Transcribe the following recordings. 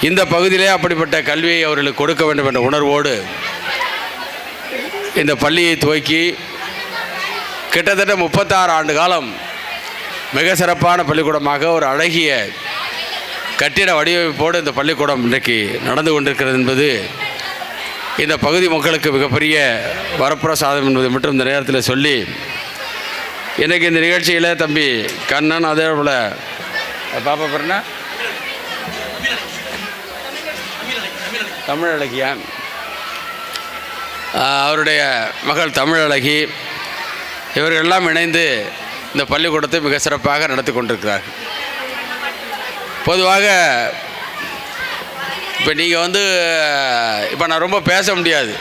இந்த பகுதியிலே அப்படிப்பட்ட கல்வியை அவர்களுக்கு கொடுக்க வேண்டும் என்ற உணர்வோடு இந்த பள்ளியை துவக்கி கிட்டத்தட்ட 36 ஆண்டு காலம் மிக சிறப்பான பள்ளிக்கூடமாக ஒரு அழகிய கட்டிட வடிவமைப்போடு இந்த பள்ளிக்கூடம் இன்றைக்கு நடந்து கொண்டிருக்கிறது என்பது இந்த பகுதி மக்களுக்கு மிகப்பெரிய வரப்பிரசாதம் என்பதை மட்டும் இந்த நேரத்தில் சொல்லி, இன்றைக்கு இந்த நிகழ்ச்சியில் தம்பி கண்ணன், அதே போல் பாப்பா பேர்னா தமிழழகியா, அவருடைய மகள் தமிழழகி, இவர்கள் எல்லாம் இணைந்து இந்த பள்ளிக்கூடத்தை மிக சிறப்பாக நடத்தி கொண்டிருக்கிறார்கள். பொதுவாக இப்போ நீங்கள் இப்போ நான் ரொம்ப பேச முடியாது,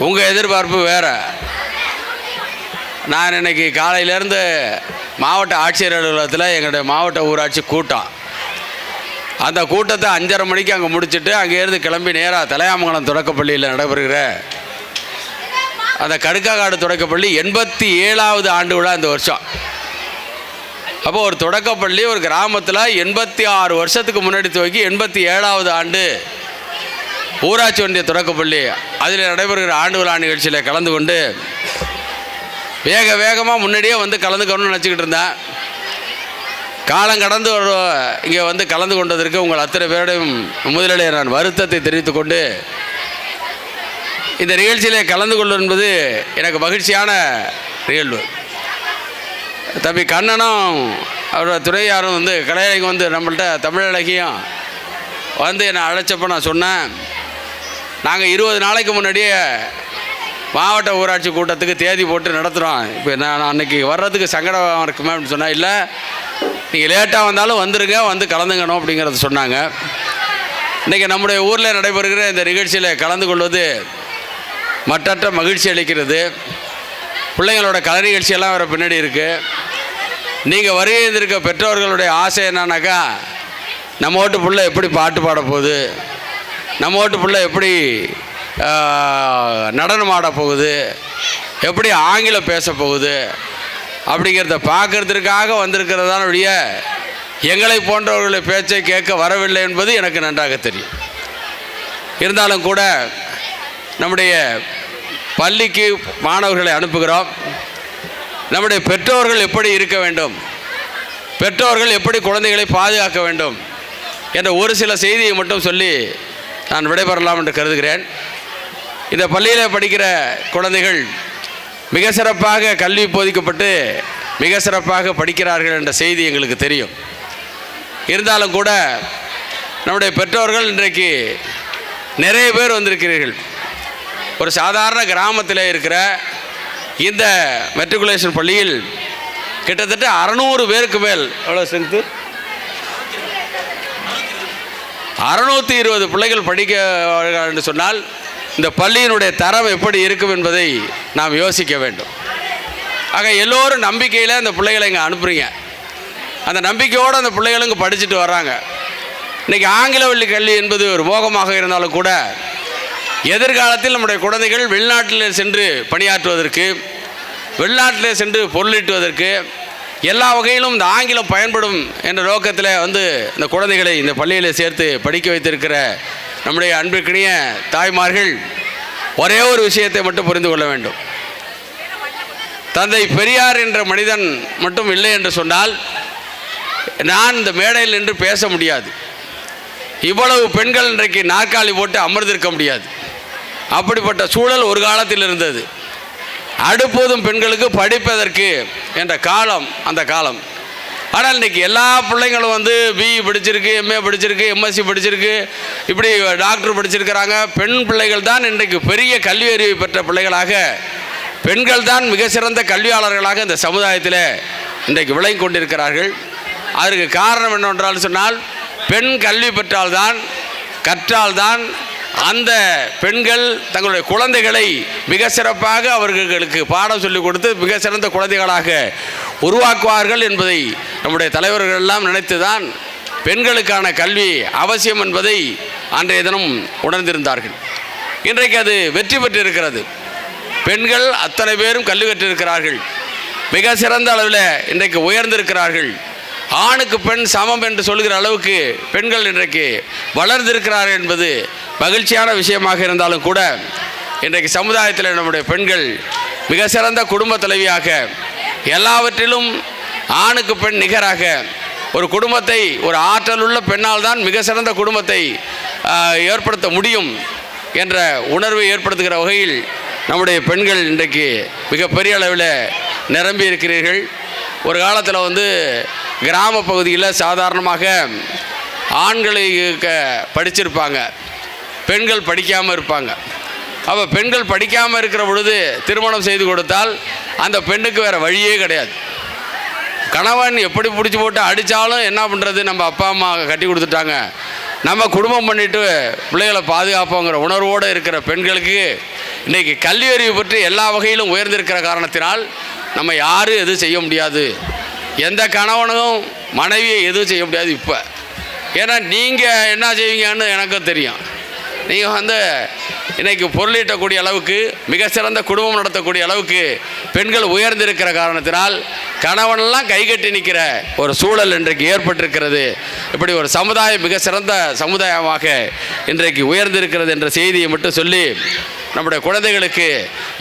உங்கள் எதிர்பார்ப்பு வேறு. நான் இன்றைக்கி காலையிலேருந்து மாவட்ட ஆட்சியர் அலுவலகத்தில் எங்களுடைய மாவட்ட ஊராட்சி கூட்டம், அந்த கூட்டத்தை 5:30 மணிக்கு அங்கே முடிச்சுட்டு அங்கேருந்து கிளம்பி நேராக தலையாமங்கலம் தொடக்கப்பள்ளியில் நடைபெறுகிற அந்த கடுக்காக்காடு தொடக்கப்பள்ளி 87வது ஆண்டு விழா இந்த வருஷம். அப்போ ஒரு தொடக்கப்பள்ளி ஒரு கிராமத்தில் 86 வருஷத்துக்கு முன்னாடி துவக்கி 87வது ஆண்டு ஊராட்சி ஒன்றிய தொடக்கப்பள்ளி, அதில் நடைபெறுகிற ஆண்டு விழா நிகழ்ச்சியில் கலந்து கொண்டு வேகமாக முன்னாடியே கலந்துக்கணும்னு நினச்சிக்கிட்டு இருந்தேன். காலம் கடந்து இங்கே கலந்து கொண்டதற்கு உங்கள் அத்தனை பேருடையும் முதலிலே நான் வருத்தத்தை தெரிவித்து கொண்டு, இந்த நிகழ்ச்சியிலே கலந்து கொள்வது என்பது எனக்கு மகிழ்ச்சியான நிகழ்வு. தம்பி கண்ணனும் அவரோட துறையாரும் கலையரங்கு நம்மள்கிட்ட தமிழழகியும் என்னை அழைச்சப்போ நான் சொன்னேன், நாங்கள் 20 நாளைக்கு முன்னாடியே மாவட்ட ஊராட்சி கூட்டத்துக்கு தேதி போட்டு நடத்துகிறோம், இப்போ நான் அன்றைக்கி வர்றதுக்கு சங்கடம் இருக்குமே அப்படின்னு சொன்னேன். இல்லை, நீங்கள் லேட்டாக வந்தாலும் வந்துருங்க, கலந்துக்கணும் அப்படிங்கிறத சொன்னாங்க. இன்றைக்கி நம்முடைய ஊரில் நடைபெறுகிற இந்த நிகழ்ச்சியில் கலந்து கொள்வது மற்றற்ற மகிழ்ச்சி அளிக்கிறது. பிள்ளைங்களோட கலை நிகழ்ச்சியெல்லாம் வேறு பின்னாடி இருக்குது. நீங்கள் வருகை இருக்க பெற்றோர்களுடைய ஆசை என்னன்னாக்கா, நம்ம ஓட்டு பிள்ளை எப்படி பாட்டு பாட போகுது, நம்ம ஓட்டு பிள்ளை எப்படி நடனம் ஆட போகுது, எப்படி ஆங்கிலம் பேச போகுது அப்படிங்கிறத பார்க்கறதுக்காக வந்திருக்கிறதான வழிய எங்களை போன்றவர்களுடைய பேச்சை கேட்க வரவில்லை என்பது எனக்கு நன்றாக தெரியும். இருந்தாலும் கூட நம்முடைய பள்ளிக்கு மாணவர்களை அனுப்புகிறோம். நம்முடைய பெற்றோர்கள் எப்படி இருக்க வேண்டும், பெற்றோர்கள் எப்படி குழந்தைகளை பாதுகாக்க வேண்டும் என்ற ஒரு சில செய்தியை மட்டும் சொல்லி நான் விடைபெறலாம் என்று கருதுகிறேன். இந்த பள்ளியில் படிக்கிற குழந்தைகள் மிக சிறப்பாக கல்வி போதிக்கப்பட்டு மிக சிறப்பாக படிக்கிறார்கள் என்ற செய்தி எங்களுக்கு தெரியும். இருந்தாலும் கூட நம்முடைய பெற்றோர்கள் இன்றைக்கு நிறைய பேர் வந்திருக்கிறீர்கள். ஒரு சாதாரண கிராமத்தில் இருக்கிற இந்த மெட்ரிகுலேஷன் பள்ளியில் கிட்டத்தட்ட 600 பேருக்கு மேல், எவ்வளோ ஸ்ட்ரென்த்து, 620 பிள்ளைகள் படிக்க என்று சொன்னால் இந்த பள்ளியினுடைய தரம் எப்படி இருக்கும் என்பதை நாம் யோசிக்க வேண்டும். ஆக எல்லோரும் நம்பிக்கையில் அந்த பிள்ளைகளை இங்கே அனுப்புகிறீங்க. அந்த நம்பிக்கையோடு அந்த பிள்ளைகளும் இங்கே படிச்சுட்டு வர்றாங்க. இன்றைக்கி ஆங்கில வழி கல்வி என்பது ஒரு மோகமாக இருந்தாலும் கூட எதிர்காலத்தில் நம்முடைய குழந்தைகள் வெளிநாட்டில் சென்று பணியாற்றுவதற்கு, வெளிநாட்டில் சென்று பொருளீட்டுவதற்கு எல்லா வகையிலும் இந்த ஆங்கிலம் பயன்படும் என்ற நோக்கத்தில் இந்த குழந்தைகளை இந்த பள்ளியில் சேர்த்து படிக்க வைத்திருக்கிற நம்முடைய அன்பிற்கினிய தாய்மார்கள் ஒரே ஒரு விஷயத்தை மட்டும் புரிந்து கொள்ள வேண்டும். தந்தை பெரியார் என்ற மனிதன் மட்டும் இல்லை என்று சொன்னால் நான் இந்த மேடையில் நின்று பேச முடியாது. இவ்வளவு பெண்கள் இன்றைக்கு நாற்காலி போட்டு அமர்ந்திருக்க முடியாது. அப்படிப்பட்ட சூழல் ஒரு காலத்தில் இருந்தது. அடுப்போதும் பெண்களுக்கு படிப்பதற்கு என்ற காலம் அந்த காலம். ஆனால் இன்றைக்கி எல்லா பிள்ளைங்களும் பிஇ படிச்சிருக்கு, எம்ஏ படிச்சிருக்கு, எம்எஸ்சி படிச்சிருக்கு, இப்படி டாக்டர் படிச்சிருக்கிறாங்க. பெண் பிள்ளைகள் தான் இன்றைக்கு பெரிய கல்வி அறிவு பெற்ற பிள்ளைகளாக, பெண்கள் தான் மிக சிறந்த கல்வியாளர்களாக இந்த சமுதாயத்தில் இன்றைக்கு விளங்கி கொண்டிருக்கிறார்கள். அதற்கு காரணம் என்னவென்றால் சொன்னால், பெண் கல்வி பெற்றால்தான், கற்றால்தான் அந்த பெண்கள் தங்களுடைய குழந்தைகளை மிக சிறப்பாக அவர்களுக்கு பாடம் சொல்லிக் கொடுத்து மிக சிறந்த குழந்தைகளாக உருவாக்குவார்கள் என்பதை நம்முடைய தலைவர்கள் எல்லாம் நினைத்துதான் பெண்களுக்கான கல்வி அவசியம் என்பதை அன்றைய தினம் உணர்ந்திருந்தார்கள். இன்றைக்கு அது வெற்றி பெற்றிருக்கிறது. பெண்கள் அத்தனை பேரும் கல்வி கற்றிருக்கிறார்கள். மிக சிறந்த அளவில் இன்றைக்கு உயர்ந்திருக்கிறார்கள். ஆணுக்கு பெண் சமம் என்று சொல்கிற அளவுக்கு பெண்கள் இன்றைக்கு வளர்ந்திருக்கிறார்கள் என்பது மகிழ்ச்சியான விஷயமாக இருந்தாலும் கூட இன்றைக்கு சமுதாயத்தில் நம்முடைய பெண்கள் மிக சிறந்த குடும்ப தலைவியாக எல்லாவற்றிலும் ஆணுக்கு பெண் நிகராக ஒரு குடும்பத்தை ஒரு ஆற்றலுள்ள பெண்ணால் தான் மிக சிறந்த குடும்பத்தை ஏற்படுத்த முடியும் என்ற உணர்வை ஏற்படுத்துகிற வகையில் நம்முடைய பெண்கள் இன்றைக்கு மிகப்பெரிய அளவில் நிரம்பி இருக்கிறீர்கள். ஒரு காலத்தில் கிராம பகுதியில் சாதாரணமாக ஆண்களை படிச்சிருப்பாங்க, பெண்கள் படிக்காமல் இருப்பாங்க. அப்போ பெண்கள் படிக்காமல் இருக்கிற பொழுது திருமணம் செய்து கொடுத்தால் அந்த பெண்ணுக்கு வேறு வழியே கிடையாது. கணவன் எப்படி பிடிச்சி போட்டு அடித்தாலும் என்ன பண்ணுறது, நம்ம அப்பா அம்மா கட்டி கொடுத்துட்டாங்க, நம்ம குடும்பம் பண்ணிவிட்டு பிள்ளைகளை பாதுகாப்போங்கிற உணர்வோடு இருக்கிற பெண்களுக்கு இன்றைக்கி கல்வி அறிவு பற்றி எல்லா வகையிலும் உயர்ந்திருக்கிற காரணத்தினால் நம்ம யாரும் எதுவும் செய்ய முடியாது, எந்த கணவனும் மனைவியை எதுவும் செய்ய முடியாது. இப்போ ஏன்னா நீங்கள் என்ன செய்வீங்கன்னு எனக்கும் தெரியும். நீங்கள் இன்றைக்கி பொருளீட்டக்கூடிய அளவுக்கு மிக சிறந்த குடும்பம் நடத்தக்கூடிய அளவுக்கு பெண்கள் உயர்ந்திருக்கிற காரணத்தினால் கணவனெல்லாம் கைகட்டி நிற்கிற ஒரு சூழல் இன்றைக்கு ஏற்பட்டிருக்கிறது. இப்படி ஒரு சமுதாயம் மிக சிறந்த சமுதாயமாக இன்றைக்கு உயர்ந்திருக்கிறது என்ற செய்தியை மட்டும் சொல்லி, நம்முடைய குழந்தைகளுக்கு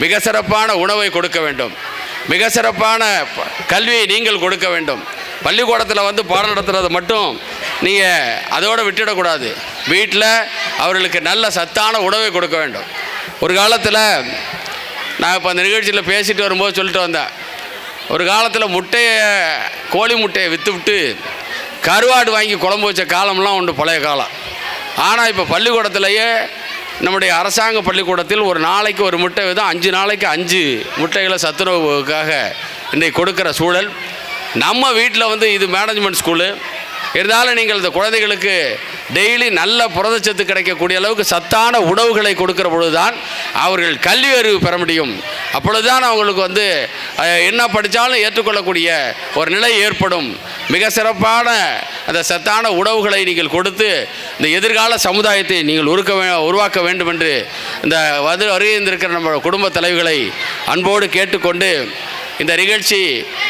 மிக சிறப்பான உணவை கொடுக்க வேண்டும், மிக சிறப்பான கல்வியை நீங்கள் கொடுக்க வேண்டும். பள்ளிக்கூடத்தில் பாடம் நடத்துறது மட்டும் நீங்கள் அதோடு விட்டுடக்கூடாது. வீட்டில் அவர்களுக்கு நல்ல சத்தான உணவை கொடுக்க வேண்டும். ஒரு காலத்தில் நான் இப்போ அந்த நிகழ்ச்சியில் பேசிட்டு வரும்போது சொல்லிட்டு வந்தேன், ஒரு காலத்தில் கோழி முட்டையை விற்றுவிட்டு கருவாடு வாங்கி குழம்பு வச்ச காலம்லாம் உண்டு, பழைய காலம். ஆனால் இப்போ பள்ளிக்கூடத்திலேயே நம்முடைய அரசாங்க பள்ளிக்கூடத்தில் ஒரு நாளைக்கு ஒரு முட்டை விதம் 5 நாளைக்கு 5 முட்டைகளை சத்துணவுக்காக இன்றைக்கு கொடுக்குற சூழல். நம்ம வீட்டில் இது மேனேஜ்மெண்ட் ஸ்கூலு இருந்தாலும் நீங்கள் இந்த குழந்தைகளுக்கு டெய்லி நல்ல புரதச்சத்து கிடைக்கக்கூடிய அளவுக்கு சத்தான உணவுகளை கொடுக்கிற பொழுது தான் அவர்கள் கல்வி அறிவு பெற முடியும். அப்பொழுது தான் அவங்களுக்கு என்ன படித்தாலும் ஏற்றுக்கொள்ளக்கூடிய ஒரு நிலை ஏற்படும். மிக சிறப்பான அந்த சத்தான உணவுகளை நீங்கள் கொடுத்து இந்த எதிர்கால சமுதாயத்தை நீங்கள் உருவாக்க வேண்டும் என்று இந்த வருகின்றிருக்கிற நம்ம குடும்ப தலைவிகளை அன்போடு கேட்டுக்கொண்டு, இந்த நிகழ்ச்சி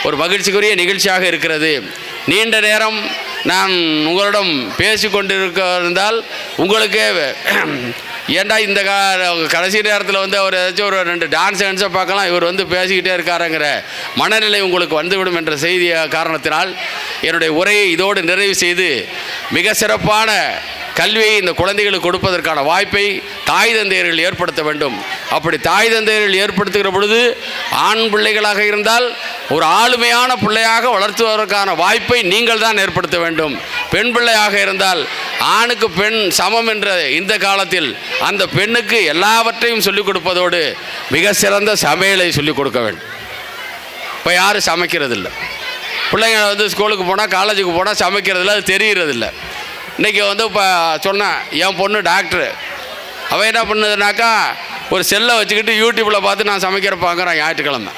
ஒரு மகிழ்ச்சிக்குரிய நிகழ்ச்சியாக இருக்கிறது. நீண்ட நேரம் நான் உங்களிடம் பேசி கொண்டிருந்தால் உங்களுக்கே ஏண்டா இந்த கடைசி நேரத்தில் அவர் ஏதாச்சும் ஒரு 2 டான்ஸை பார்க்கலாம், இவர் பேசிக்கிட்டே இருக்காருங்கிற மனநிலை உங்களுக்கு வந்துவிடும் என்ற செய்தி காரணத்தினால் என்னுடைய உரையை இதோடு நிறைவு செய்து, மிக சிறப்பான கல்வியை இந்த குழந்தைகளுக்கு கொடுப்பதற்கான வாய்ப்பை தாய் தந்தையர்கள் ஏற்படுத்த வேண்டும். அப்படி தாய் தந்தையர்கள் ஏற்படுத்துகிற பொழுது ஆண் பிள்ளைகளாக இருந்தால் ஒரு ஆளுமையான பிள்ளையாக வளர்த்துவதற்கான வாய்ப்பை நீங்கள் தான் ஏற்படுத்த வேண்டும். பெண் பிள்ளையாக இருந்தால் ஆணுக்கு பெண் சமம் என்ற இந்த காலத்தில் அந்த பெண்ணுக்கு எல்லாவற்றையும் சொல்லிக் கொடுப்பதோடு மிக சிறந்த சமையலை சொல்லிக் கொடுக்க வேண்டும். இப்போ யாரும் சமைக்கிறதில்லை. பிள்ளைங்க ஸ்கூலுக்கு போனால் காலேஜுக்கு போனால் சமைக்கிறதில்ல, அது தெரிகிறதில்ல. இன்றைக்கி இப்போ சொன்னேன், என் பொண்ணு டாக்டரு, அவள் என்ன பண்ணுதுனாக்கா ஒரு செல்லை வச்சுக்கிட்டு யூடியூப்பில் பார்த்து நான் சமைக்கிற பார்க்குறேன் ஞாயிற்றுக்கிழமை.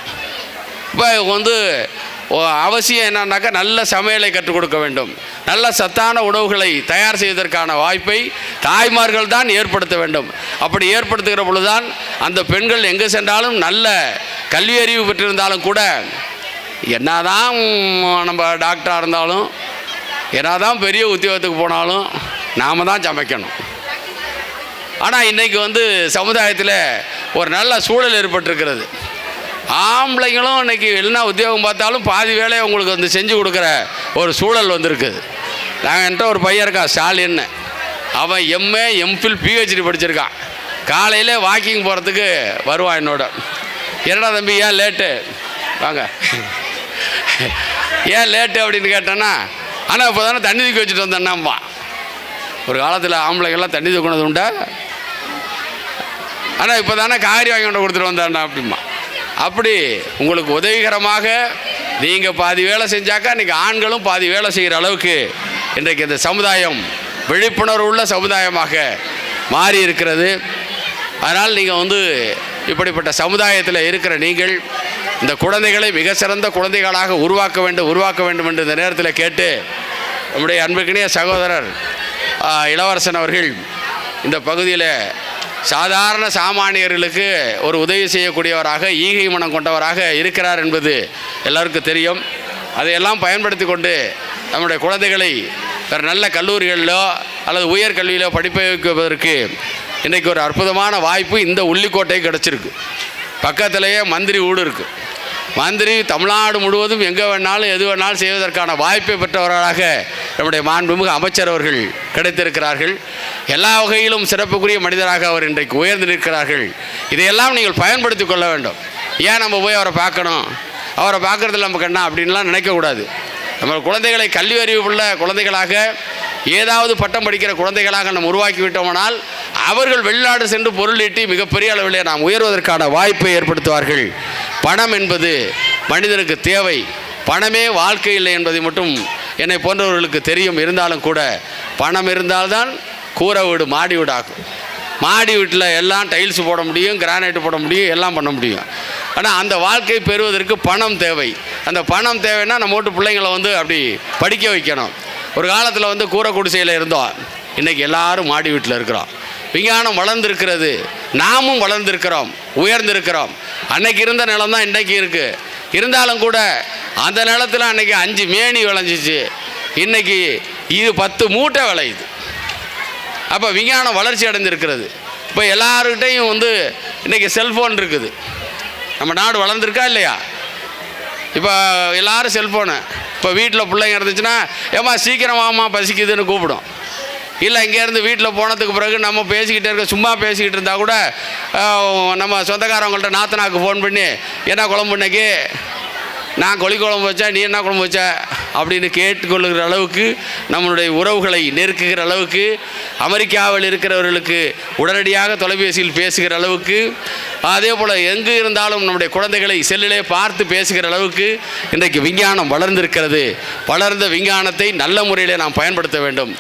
இப்போ அவசியம் என்னன்னாக்கா நல்ல சமையலை கற்றுக் கொடுக்க வேண்டும். நல்ல சத்தான உணவுகளை தயார் செய்வதற்கான வாய்ப்பை தாய்மார்கள் தான் ஏற்படுத்த வேண்டும். அப்படி ஏற்படுத்துகிற பொழுதுதான் அந்த பெண்கள் எங்கே சென்றாலும் நல்ல கல்வி அறிவு பெற்றிருந்தாலும் கூட, என்னதான் நம்ம டாக்டராக இருந்தாலும், என்னதான் பெரிய உத்தியோகத்துக்கு போனாலும் நாம் தான் சமைக்கணும். ஆனால் இன்றைக்கி சமுதாயத்தில் ஒரு நல்ல சூழல் ஏற்பட்டிருக்கிறது. ஆம்பளைங்களும் இன்றைக்கி என்ன உத்தியோகம் பார்த்தாலும் பாதி வேலையை உங்களுக்கு செஞ்சு கொடுக்குற ஒரு சூழல் வந்திருக்குது. நாங்கள் என்கிட்ட ஒரு பையன் இருக்கான் ஸ்டாலின்னு, அவன் எம்ஏ எம்ஃபில் பிஹெச்டி படிச்சிருக்கான். காலையில் வாக்கிங் போகிறதுக்கு வருவான் என்னோட. என்னடா தம்பி ஏன் லேட்டு, வாங்க ஏன் லேட்டு அப்படின்னு கேட்டேன்னா, ஆனால் இப்போ தானே தண்ணி தூக்கி வச்சுட்டு வந்தேன்னாம்பா. ஒரு காலத்தில் ஆம்பளைங்கள்லாம் தண்ணி தூக்கினது உண்டா, ஆனால் இப்போ தானே காரி வாங்கி கொண்டு கொடுத்துட்டு வந்தாண்டா அப்படிமா. அப்படி உங்களுக்கு உதவிகரமாக நீங்கள் பாதி வேலை செஞ்சாக்கா இன்றைக்கி ஆண்களும் பாதி வேலை செய்கிற அளவுக்கு இன்றைக்கு இந்த சமுதாயம் விழிப்புணர்வு உள்ள சமுதாயமாக மாறி இருக்கிறது. அதனால் நீங்கள் இப்படிப்பட்ட சமுதாயத்தில் இருக்கிற நீங்கள் இந்த குழந்தைகளை மிக சிறந்த குழந்தைகளாக உருவாக்க வேண்டும் என்று இந்த நேரத்தில் கேட்டு, நம்முடைய அன்புக்கினிய சகோதரர் இளவரசன் அவர்கள் இந்த பகுதியில் சாதாரண சாமானியர்களுக்கு ஒரு உதவி செய்யக்கூடியவராக, ஈகை மனம் கொண்டவராக இருக்கிறார் என்பது எல்லாருக்கும் தெரியும். அதையெல்லாம் பயன்படுத்தி கொண்டு நம்முடைய குழந்தைகளை வேறு நல்ல கல்லூரிகளிலோ அல்லது உயர்கல்வியிலோ படிப்ப வைப்பதற்கு இன்றைக்கு ஒரு அற்புதமான வாய்ப்பு இந்த உள்ளிக்கோட்டை கிடச்சிருக்கு. பக்கத்திலேயே மந்திரி வீடு இருக்குது. மந்திரி தமிழ்நாடு முழுவதும் எங்கே வேணாலும் எது வேணாலும் செய்வதற்கான வாய்ப்பை பெற்றவர்களாக நம்முடைய மாண்புமிகு அமைச்சர் அவர்கள் கிடைத்திருக்கிறார்கள். எல்லா வகையிலும் சிறப்புக்குரிய மனிதராக அவர் இன்றைக்கு உயர்ந்து நிற்கிறார்கள். இதையெல்லாம் நீங்கள் பயன்படுத்தி கொள்ள வேண்டும். ஏன் நம்ம போய் அவரை பார்க்கணும், அவரை பார்க்குறதுல நமக்கு என்ன அப்படின்லாம் நினைக்கக்கூடாது. நம்ம குழந்தைகளை கல்வி அறிவுள்ள குழந்தைகளாக, ஏதாவது பட்டம் படிக்கிற குழந்தைகளாக நம்ம உருவாக்கி விட்டோமானால் அவர்கள் வெளிநாடு சென்று பொருள் ஈட்டி மிகப்பெரிய அளவிலே நாம் உயர்வதற்கான வாய்ப்பை ஏற்படுத்துவார்கள். பணம் என்பது மனிதனுக்கு தேவை, பணமே வாழ்க்கை இல்லை என்பதை மட்டும் என்னை போன்றவர்களுக்கு தெரியும். இருந்தாலும் கூட பணம் இருந்தால்தான் கூரை வீடு மாடி வீடு ஆகும். மாடி வீட்டில் எல்லாம் டைல்ஸ் போட முடியும், கிரானைட்டு போட முடியும், எல்லாம் பண்ண முடியும். ஆனால் அந்த வாழ்க்கை பெறுவதற்கு பணம் தேவை. அந்த பணம் தேவைன்னா நம்ம வீட்டு பிள்ளைங்களை அப்படி படிக்க வைக்கணும். ஒரு காலத்தில் கூரை குடிசையில் இருந்தோம், இன்றைக்கி எல்லாரும் மாடி வீட்டில் இருக்கிறோம். விஞ்ஞானம் வளர்ந்துருக்கிறது, நாமும் வளர்ந்துருக்கிறோம், உயர்ந்திருக்கிறோம். அன்னைக்கு இருந்த நிலம் தான் இன்றைக்கி இருக்குது. இருந்தாலும் கூட அந்த நிலத்தில் அன்றைக்கி 5 மேனி விளைஞ்சிச்சு, இன்றைக்கி இது 10 மூட்டை விளையுது. அப்போ விஞ்ஞானம் வளர்ச்சி அடைந்திருக்கிறது. இப்போ எல்லாருக்கிட்டையும் இன்றைக்கி செல்ஃபோன் இருக்குது. நம்ம நாடு வளர்ந்துருக்கா இல்லையா? இப்போ எல்லோரும் செல்ஃபோனு. இப்போ வீட்டில் பிள்ளைங்க இருந்துச்சுன்னா ஏம்மா சீக்கிரம் வாமா பசிக்குதுன்னு கூப்பிடும். இல்லை இங்கேருந்து வீட்டில் போனதுக்கு பிறகு நம்ம பேசிக்கிட்டே இருக்க, சும்மா பேசிக்கிட்டு இருந்தால் கூட நம்ம சொந்தக்காரவங்கள்ட்ட நாத்தனாக்கு ஃபோன் பண்ணி என்ன குழம்பு இன்னைக்கு, நான் கொளி குழம்பு வச்சேன், நீ என்ன குழம்பு வச்ச அப்படின்னு கேட்டுக்கொள்ளுகிற அளவுக்கு, நம்மளுடைய உறவுகளை நெருக்குகிற அளவுக்கு, அமெரிக்காவில் இருக்கிறவர்களுக்கு உடனடியாக தொலைபேசியில் பேசுகிற அளவுக்கு, அதே போல் எங்கு இருந்தாலும் நம்முடைய குழந்தைகளை செல்லிலே பார்த்து பேசுகிற அளவுக்கு இன்றைக்கு விஞ்ஞானம் வளர்ந்திருக்கிறது. வளர்ந்த விஞ்ஞானத்தை நல்ல முறையிலே நாம் பயன்படுத்த வேண்டும்.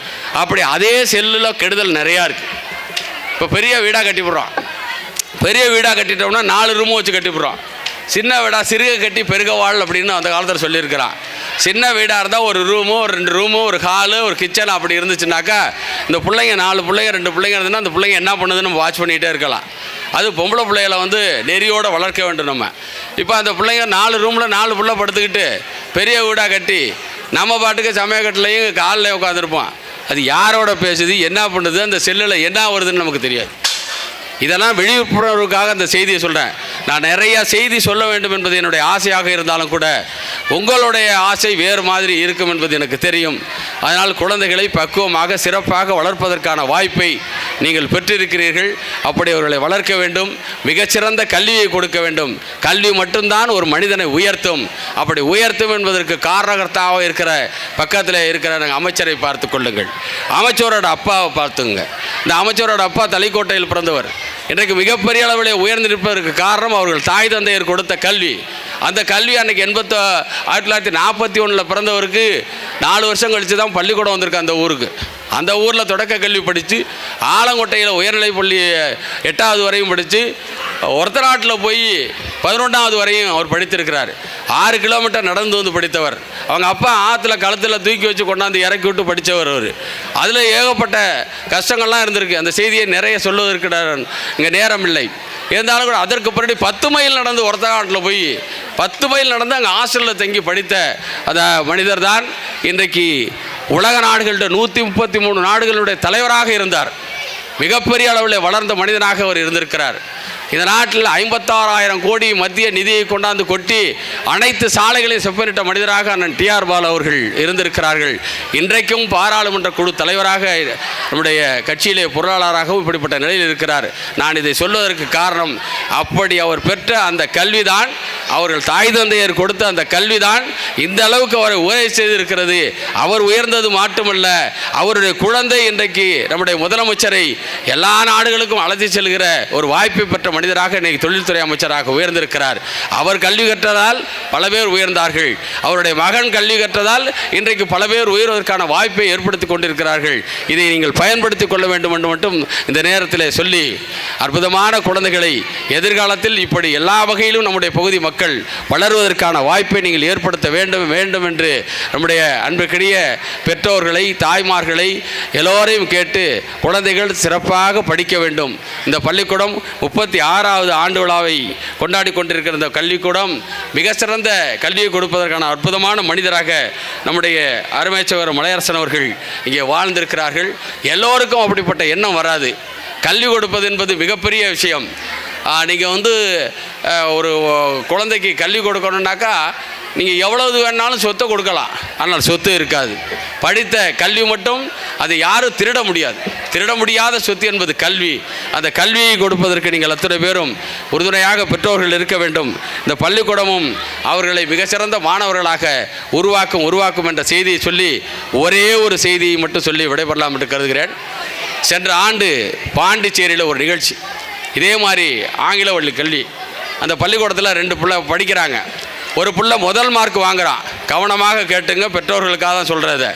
அப்படி அதே செல்லில் கெடுதல் நிறையா இருக்குது. இப்போ பெரிய வீடாக கட்டிவிடுறோம். பெரிய வீடாக கட்டிட்டோம்னா 4 ரூமும் வச்சு கட்டிவிடுறோம். சின்ன வீடாக சிறுக கட்டி பெருக வாழ் அப்படின்னு அந்த காலத்தில் சொல்லியிருக்கிறான். சின்ன வீடாக இருந்தால் ஒரு ரூமு, ஒரு 2 ரூமு, ஒரு ஹாலு, ஒரு கிச்சன் அப்படி இருந்துச்சுனாக்கா இந்த பிள்ளைங்க 4 பிள்ளைங்க 2 பிள்ளைங்க இருந்துன்னா அந்த பிள்ளைங்க என்ன பண்ணுதுன்னு நம்ம வாட்ச் பண்ணிகிட்டே இருக்கலாம். அது பொம்பளை பிள்ளைகளை நெறியோடு வளர்க்க வேண்டும் நம்ம. இப்போ அந்த பிள்ளைங்க 4 ரூமில் 4 பிள்ளை படுத்துக்கிட்டு பெரிய வீடாக கட்டி நம்ம பாட்டுக்கு சமயக்கட்டிலையும் காலில் உட்காந்துருப்போம். அது யாரோட பேசுது, என்ன பண்ணுது, அந்த செல்லில் என்ன வருதுன்னு நமக்கு தெரியாது. இதெல்லாம் விழிப்புணர்வுக்காக அந்த செய்தியை சொல்கிறேன். நான் நிறையா செய்தி சொல்ல வேண்டும் என்பது என்னுடைய ஆசையாக இருந்தாலும் கூட உங்களுடைய ஆசை வேறு மாதிரி இருக்கும் என்பது எனக்கு தெரியும். அதனால் குழந்தைகளை பக்குவமாக சிறப்பாக வளர்ப்பதற்கான வாய்ப்பை நீங்கள் பெற்றிருக்கிறீர்கள். அப்படி அவர்களை வளர்க்க வேண்டும். மிகச்சிறந்த கல்வியை கொடுக்க வேண்டும். கல்வி மட்டும்தான் ஒரு மனிதனை உயர்த்தும். அப்படி உயர்த்தும் என்பதற்கு காரணகர்த்தாக இருக்கிற பக்கத்தில் இருக்கிற அமைச்சரை பார்த்து கொள்ளுங்கள். அமைச்சரோட அப்பாவை பார்த்துங்க. இந்த அமைச்சரோட அப்பா தலைக்கோட்டையில் பிறந்தவர். இன்றைக்கு மிகப்பெரிய அளவில் உயர்ந்திருப்பதற்கு காரணம் அவர்கள் தாய் தந்தையர் கொடுத்த கல்வி. அந்த கல்வி அன்றைக்கி 1941 பிறந்தவருக்கு 4 வருஷம் கழித்து தான் பள்ளிக்கூடம் வந்திருக்கு அந்த ஊருக்கு. அந்த ஊரில் தொடக்க கல்வி படித்து ஆலங்கோட்டையில் உயர்நிலைப் பள்ளி 8வது வரையும் படித்து ஒருத்தநாட்டில் போய் 11வது வரையும் அவர் படித்திருக்கிறார். 6 கிலோமீட்டர் நடந்து படித்தவர். அவங்க அப்பா ஆற்றுல கழுத்தில் தூக்கி வச்சு கொண்டாந்து இறக்கி விட்டு படித்தவர் அவர். அதில் ஏகப்பட்ட கஷ்டங்கள்லாம் இருந்திருக்கு. அந்த செய்தியை நிறைய சொல்வதற்கு இங்கே நேரம் இல்லை. இருந்தாலும் கூட அதற்கு பின்னாடி 10 மைல் நடந்து ஒருத்தநாட்டில் போய் 10 மைல் நடந்து அங்கே ஹாஸ்டலில் தங்கி படித்த அந்த மனிதர் தான் இன்றைக்கு உலக நாடுகளில் 133 நாடுகளுடைய தலைவராக இருந்தார். மிகப்பெரிய அளவில் வளர்ந்த மனிதனாக அவர் இருந்திருக்கிறார். இந்த நாட்டில் 56,000 கோடி மத்திய நிதியை கொண்டாந்து கொட்டி அனைத்து சாலைகளையும் செப்பனிட்ட மனிதராக அண்ணன் டிஆர் பாலு அவர்கள் இருந்திருக்கிறார்கள். இன்றைக்கும் பாராளுமன்ற குழு தலைவராக நம்முடைய கட்சியிலே பொருளாளராகவும் இப்படிப்பட்ட நிலையில் இருக்கிறார். நான் இதை சொல்வதற்கு காரணம், அப்படி அவர் பெற்ற அந்த கல்விதான், அவர்கள் தாய் தந்தையர் கொடுத்த அந்த கல்விதான் இந்த அளவுக்கு அவரை உயர செய்திருக்கிறது. அவர் உயர்ந்தது மட்டுமல்ல, அவருடைய குழந்தை இன்றைக்கு நம்முடைய முதலமைச்சரை எல்லா நாடுகளுக்கும் அழைத்து செல்கிற ஒரு வாய்ப்பை பெற்ற மனிதராக இன்றைக்கு தொழில்துறை அமைச்சராக உயர்ந்திருக்கிறார். அவர் கல்வி கற்றதால் பல பேர் உயர்ந்தார்கள். அவருடைய மகன் கல்வி கற்றதால் இன்றைக்கு பல பேர் உயர்வதற்கான வாய்ப்பை ஏற்படுத்தி கொண்டிருக்கிறார்கள். இதை நீங்கள் பயன்படுத்திக் கொள்ள வேண்டும் என்று மட்டும் இந்த நேரத்தில் சொல்லி, அற்புதமான குழந்தைகளை எதிர்காலத்தில் இப்படி எல்லா வகையிலும் நம்முடைய பகுதி மக்கள் வளருவதற்கான வாய்ப்பை நீங்கள் ஏற்படுத்த வேண்டும் வேண்டும் என்று நம்முடைய அன்புக்கிடைய பெற்றோர்களை, தாய்மார்களை எல்லோரையும் கேட்டு குழந்தைகள் சிறப்பாக படிக்க வேண்டும். இந்த பள்ளிக்கூடம் 36 6வது ஆண்டு விழாவை கொண்டாடி கொண்டிருக்கிற இந்த கல்விக்கூடம் மிக சிறந்த கல்வியை கொடுப்பதற்கான அற்புதமான மனிதராக நம்முடைய அருமைச்சவர் மலையரசன் அவர்கள் இங்கே வாழ்ந்திருக்கிறார்கள். எல்லோருக்கும் அப்படிப்பட்ட எண்ணம் வராது. கல்வி கொடுப்பது என்பது மிகப்பெரிய விஷயம். நீங்கள் ஒரு குழந்தைக்கு கல்வி கொடுக்கணுன்னாக்கா நீங்கள் எவ்வளவு வேணாலும் சொத்தை கொடுக்கலாம், ஆனால் சொத்து இருக்காது. படித்த கல்வி மட்டும் அதை யாரும் திருட முடியாது. திருட முடியாத சொத்து என்பது கல்வி. அந்த கல்வியை கொடுப்பதற்கு நீங்கள் அத்தனை பேரும் உறுதுணையாக பெற்றோர்கள் இருக்க வேண்டும். இந்த பள்ளிக்கூடமும் அவர்களை மிகச்சிறந்த மாணவர்களாக உருவாக்கும் என்ற செய்தியை சொல்லி ஒரே ஒரு செய்தியை மட்டும் சொல்லி விடைபெறலாம் என்று கருதுகிறேன். சென்ற ஆண்டு பாண்டிச்சேரியில் ஒரு நிகழ்ச்சி, இதே மாதிரி ஆங்கில வழி கல்வி. அந்த பள்ளிக்கூடத்தில் 2 பிள்ளை படிக்கிறாங்க. ஒரு பிள்ளை முதல் மார்க் வாங்குகிறான். கவனமாக கேட்டுங்க, பெற்றோர்களுக்காக தான் சொல்கிறத.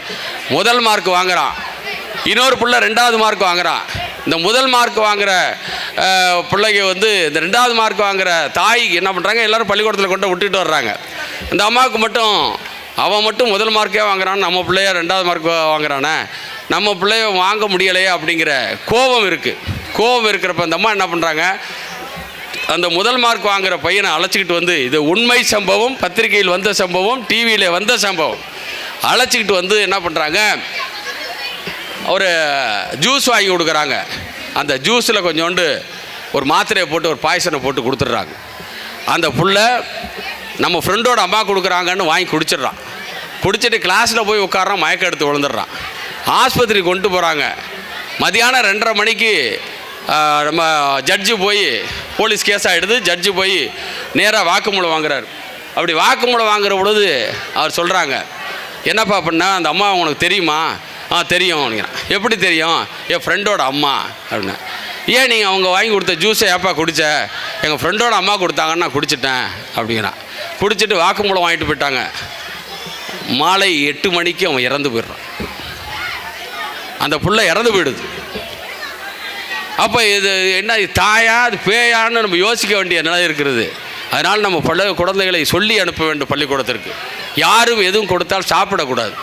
முதல் மார்க் வாங்குகிறான். இன்னொரு பிள்ளை 2வது மார்க் வாங்குகிறான். இந்த முதல் மார்க் வாங்குகிற பிள்ளைங்க இந்த 2வது மார்க் வாங்குகிற தாய் என்ன பண்ணுறாங்க, எல்லோரும் பள்ளிக்கூடத்தில் கொண்டு விட்டுட்டு வர்றாங்க. இந்த அம்மாவுக்கு மட்டும் அவன் மட்டும் முதல் மார்க்கே வாங்குறான், நம்ம பிள்ளைய 2வது மார்க் வாங்குறானே, நம்ம பிள்ளைய வாங்க முடியலையே அப்படிங்கிற கோபம் இருக்குது. கோபம் இருக்கிறப்ப அந்த அம்மா என்ன பண்ணுறாங்க, அந்த முதல் மார்க் வாங்குகிற பையனை அழைச்சிக்கிட்டு இது உண்மை சம்பவம், பத்திரிகையில் வந்த சம்பவம், டிவியில் வந்த சம்பவம், அழைச்சிக்கிட்டு என்ன பண்ணுறாங்க, ஒரு ஜூஸ் வாங்கி கொடுக்குறாங்க. அந்த ஜூஸில் கொஞ்சோண்டு ஒரு மாத்திரையை போட்டு ஒரு பாய்சனை போட்டு கொடுத்துட்றாங்க. அந்த புள்ள நம்ம ஃப்ரெண்டோட அம்மா கொடுக்குறாங்கன்னு வாங்கி குடிச்சிட்றான். குடிச்சிட்டு கிளாஸில் போய் உட்காரான், மயக்கம் எடுத்து விழுந்துடுறான். ஆஸ்பத்திரி கொண்டு போகிறாங்க. மதியானம் 2:30 மணிக்கு நம்ம ஜட்ஜு போய், போலீஸ் கேஸ் ஆகிடுது, ஜட்ஜு போய் நேராக வாக்குமூலம் வாங்குறாரு. அப்படி வாக்குமூலம் வாங்குற பொழுது அவர் சொல்கிறாங்க, என்னப்பா பண்ண, அந்த அம்மா உனக்கு தெரியுமா? தெரியும் அப்படிங்கிறான். எப்படி தெரியும்? என் ஃப்ரெண்டோட அம்மா அப்படின்னா. ஏன் நீங்கள் அவங்க வாங்கி கொடுத்த ஜூஸை ஏப்பா குடித்த? எங்கள் ஃப்ரெண்டோட அம்மா கொடுத்தாங்கன்னு நான் குடிச்சிட்டேன் அப்படிங்கிறான். குடிச்சிட்டு வாக்குமூலம் வாங்கிட்டு போயிட்டாங்க. மாலை 8 மணிக்கு அவன் இறந்து போயிடுறான். அந்த புள்ள இறந்து போயிடுது. அப்போ இது என்ன, தாயா அது பேயான்னு நம்ம யோசிக்க வேண்டிய நிலை இருக்கிறது. அதனால் நம்ம குழந்தைகளை சொல்லி அனுப்ப வேண்டும் பள்ளிக்கூடத்திற்கு. யாரும் எதுவும் கொடுத்தால் சாப்பிடக்கூடாது.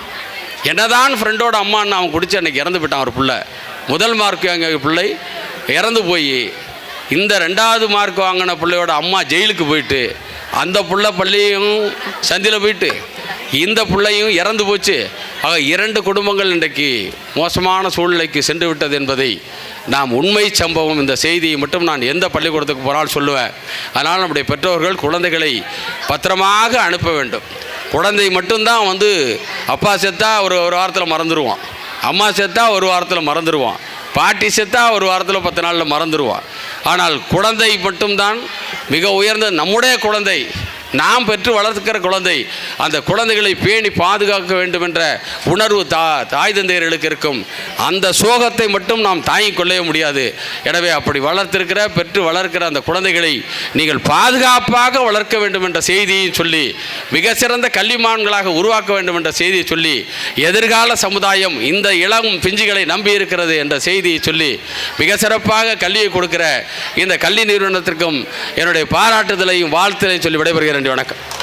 என்னதான் ஃப்ரெண்டோட அம்மான்னு அவன் குடிச்சு அன்றைக்கி இறந்து போயிட்டான். ஒரு பிள்ளை முதல் மார்க் வாங்கிய பிள்ளை இறந்து போய், இந்த 2வது மார்க் வாங்கின பிள்ளையோட அம்மா ஜெயிலுக்கு போயிட்டு, அந்த பிள்ளை பள்ளியும் சந்தியில் போயிட்டு, இந்த பிள்ளையும் இறந்து போச்சு. ஆக 2 குடும்பங்கள் இன்றைக்கு மோசமான சூழ்நிலைக்கு சென்று விட்டது என்பதை நாம் உண்மை சம்பவம், இந்த செய்தியை மட்டும் நான் எந்த பள்ளிக்கூடத்துக்கு போனால் சொல்லுவேன். அதனால் நம்முடைய பெற்றோர்கள் குழந்தைகளை பத்திரமாக அனுப்ப வேண்டும். குழந்தை மட்டும்தான் அப்பா செத்தா ஒரு வாரத்தில் மறந்துடுவான், அம்மா செத்தா ஒரு வாரத்தில் மறந்துடுவான், பாட்டி செத்தா ஒரு வாரத்தில் 10 நாளில் மறந்துடுவான். ஆனால் குழந்தை மட்டும்தான் மிக உயர்ந்த நம்முடைய குழந்தை, நாம் பெற்று வளர்க்கிற குழந்தை. அந்த குழந்தைகளை பேணி பாதுகாக்க வேண்டும் என்ற உணர்வு தாய் தந்தையர்களுக்கு இருக்கும். அந்த சோகத்தை மட்டும் நாம் தாங்கிக் கொள்ளவே முடியாது. எனவே அப்படி பெற்று வளர்க்கிற அந்த குழந்தைகளை நீங்கள் பாதுகாப்பாக வளர்க்க வேண்டும் என்ற செய்தியை சொல்லி, மிக சிறந்த கல்விமான்களாக உருவாக்க வேண்டும் என்ற செய்தியை சொல்லி, எதிர்கால சமுதாயம் இந்த இளம் பிஞ்சுகளை நம்பி இருக்கிறது என்ற செய்தியை சொல்லி, மிக சிறப்பாக கல்வியை கொடுக்கிற இந்த கல்வி நிறுவனத்திற்கும் என்னுடைய பாராட்டுதலையும் வாழ்த்துதலையும் சொல்லி விடைபெறுகிறேன். வணக்கம்.